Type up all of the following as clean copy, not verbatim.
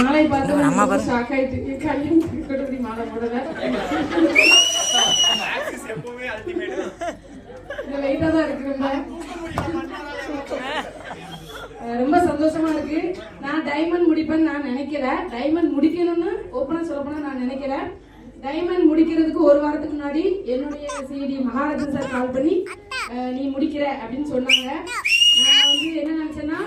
மாலை பார்த்து ஷாக் ஆயிட்டு கல்யாணத்துக்கு கூட இப்படி மாலை போடல. லைட்டா தான் இருக்கு. ரொம்ப சந்தோஷமா இருக்கு. நான் டைமண்ட் முடிப்பேன்னு நான் நினைக்கல. டைமண்ட் முடிக்கணும்னு ஓப்பனா சொல்லப்போனா நான் நினைக்கல. டைமண்ட் முடிக்கிறதுக்கு ஒரு வாரத்துக்கு முன்னாடி என்னுடைய சிடி மகாராஜன் சார் கால் பண்ணி நீ முடிக்கிற அப்படின்னு சொன்னாங்க. நான் வந்து என்ன நினைச்சேன்னா,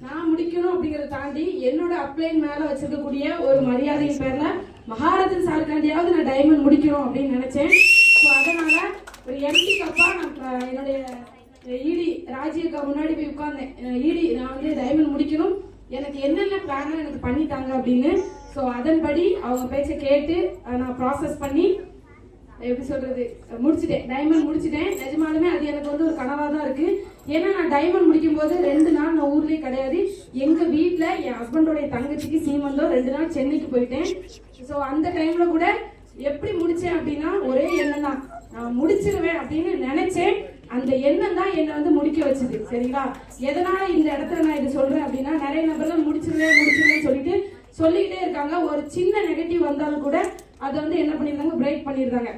நான் முடிக்கணும் அப்படிங்கறத தாண்டி என்னோட அப்ளைன் மேல வச்சிருக்கக்கூடிய ஒரு மரியாதையின் பேர்ல மகாராஜன் சாருக்காண்டியாவது நான் டைமண்ட் முடிக்கணும் அப்படின்னு நினைச்சேன். ஸோ அதனால ஒரு எம்டி கப்பா நான் என்னுடைய ஈடி ராஜியக்கா முன்னாடி போய் உட்கார்ந்தேன். ஈடி நான் வந்து டைமண்ட் முடிக்கணும், எனக்கு என்னென்ன பிளானோ எனக்கு பண்ணிட்டாங்க அப்படின்னு. ஸோ அதன்படி அவங்க பேச்சை கேட்டு நான் ப்ராசஸ் பண்ணி எப்படி சொல்றது முடிச்சிட்டேன். டைமண்ட் முடிச்சிட்டேன். நிஜமாலுமே அது எனக்கு வந்து ஒரு கனவா தான் இருக்கு. ஏன்னா நான் டைமண்ட் முடிக்கும் போது 2 நாள் நான் ஊர்லயே கிடையாது. எங்க வீட்டுல என் ஹஸ்பண்டோடைய தங்கச்சிக்கு சீமந்தம் 2 நாள் சென்னைக்கு போயிட்டேன். ஸோ அந்த டைம்ல கூட எப்படி முடிச்சேன் அப்படின்னா ஒரே எண்ணம் தான், நான் முடிச்சிருவேன் அப்படின்னு நினைச்சேன். அந்த எண்ணம் தான் என்னை வந்து முடிக்க வச்சுது. சரிங்களா? எதனால இந்த இடத்துல நான் இது சொல்றேன் அப்படின்னா, நிறைய நபர்கள் முடிச்சிருவேன் சொல்லிக்கிட்டே இருக்காங்க. ஒரு சின்ன நெகட்டிவ் வந்தாலும் கூட அதை வந்து என்ன பண்ணிருந்தாங்க, பிரேக் பண்ணிருந்தாங்க.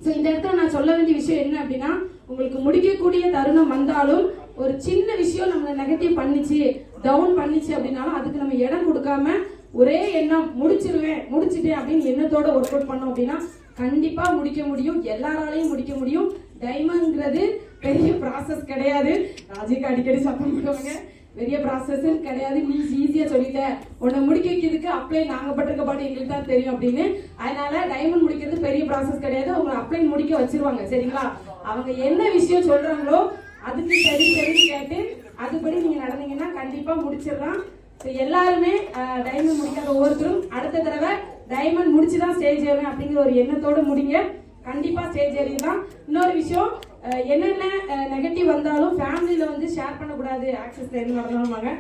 ஸோ இந்த இடத்துல நான் சொல்ல வேண்டிய விஷயம் என்ன அப்படின்னா, உங்களுக்கு முடிக்கக்கூடிய தருணம் வந்தாலும் ஒரு சின்ன விஷயம் நம்மளை நெகட்டிவ் பண்ணிச்சு, டவுன் பண்ணிச்சு அப்படின்னாலும் அதுக்கு நம்ம இடம் கொடுக்காம ஒரே எண்ணம் முடிச்சிட்டேன் அப்படின்னு எண்ணத்தோட ஒர்க் அவுட் பண்ணோம் அப்படின்னா கண்டிப்பா முடிக்க முடியும். எல்லாராலையும் முடிக்க முடியும். டைமண்ட்ங்கிறது பெரிய ப்ராசஸ் கிடையாது. ராஜிக்கு அடிக்கடி சத்தம் போடுவாங்க, பெரிய ப்ராசஸ் கிடையாது, நீ ஈஸியா சொல்லிட்ட, உன்னை முடிக்க வைக்கிறதுக்கு அப்ளை நாங்க பட்டிருக்க பாட்டு எங்களுக்கு தான் தெரியும் அப்படின்னு. அதனால டைமண்ட் முடிக்கிறது பெரிய ப்ராசஸ் கிடையாது. உங்களை அப்ளை முடிக்க வச்சிருவாங்க. சரிங்களா? அவங்க என்ன விஷயம் சொல்றாங்களோ அதுக்கு சரி கேட்டு அதுபடி நீங்க நடந்தீங்கன்னா கண்டிப்பா முடிச்சிடலாம். எல்லாருமே டைமண்ட் முடிக்காத ஒவ்வொருத்தரும் அடுத்த தடவை டைமண்ட் முடிச்சுதான் ஸ்டேஜ் ஏறுவேன் அப்படிங்கிற ஒரு எண்ணத்தோட முடிங்க. கண்டிப்பா ஸ்டேஜ் ஏறிடலாம். இன்னொரு விஷயம், என்னென்ன நெகட்டிவ் வந்தாலும் ஃபேமிலியில வந்து ஷேர் பண்ணக்கூடாது. ஆக்சஸ் என்ன நடந்தாலும்பாங்க.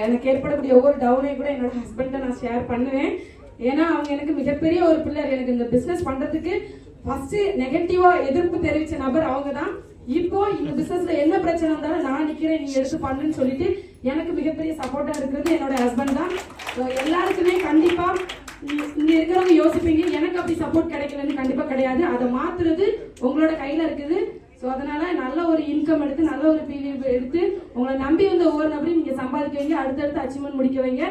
எனக்கு ஏற்படக்கூடிய ஒவ்வொரு டவுனையும் கூட என்னோட ஹஸ்பண்ட நான் ஷேர் பண்ணுவேன். ஏன்னா அவங்க எனக்கு மிகப்பெரிய ஒரு பில்லர். எனக்கு இந்த பிசினஸ் பண்றதுக்கு ஃபர்ஸ்ட் நெகட்டிவா எதிர்ப்பு தெரிவிச்ச நபர் அவங்க தான். இப்போ இந்த பிசினஸ்ல என்ன பிரச்சனை இருந்தாலும் நான் நிக்கிறேன், நீங்க எடுத்து பண்ணுன்னு சொல்லிட்டு எனக்கு மிகப்பெரிய சப்போர்ட்டா இருக்கிறது என்னோட ஹஸ்பண்ட் தான். எல்லாருக்குமே கண்டிப்பா இங்க இருக்கிறவங்க யோசிப்பீங்க, எனக்கு அப்படி சப்போர்ட் கிடைக்கலன்னு. கண்டிப்பா கிடையாது. அதை மாத்துறது உங்களோட கையில இருக்குது. ஸோ அதனால நல்ல ஒரு இன்கம் எடுத்து நல்ல ஒரு பிவி எடுத்து உங்களை நம்பி வந்த ஒவ்வொரு நபரையும் நீங்க சம்பாதிக்க வைங்க, அடுத்தடுத்து அச்சீவ்மெண்ட் முடிக்க வைங்க.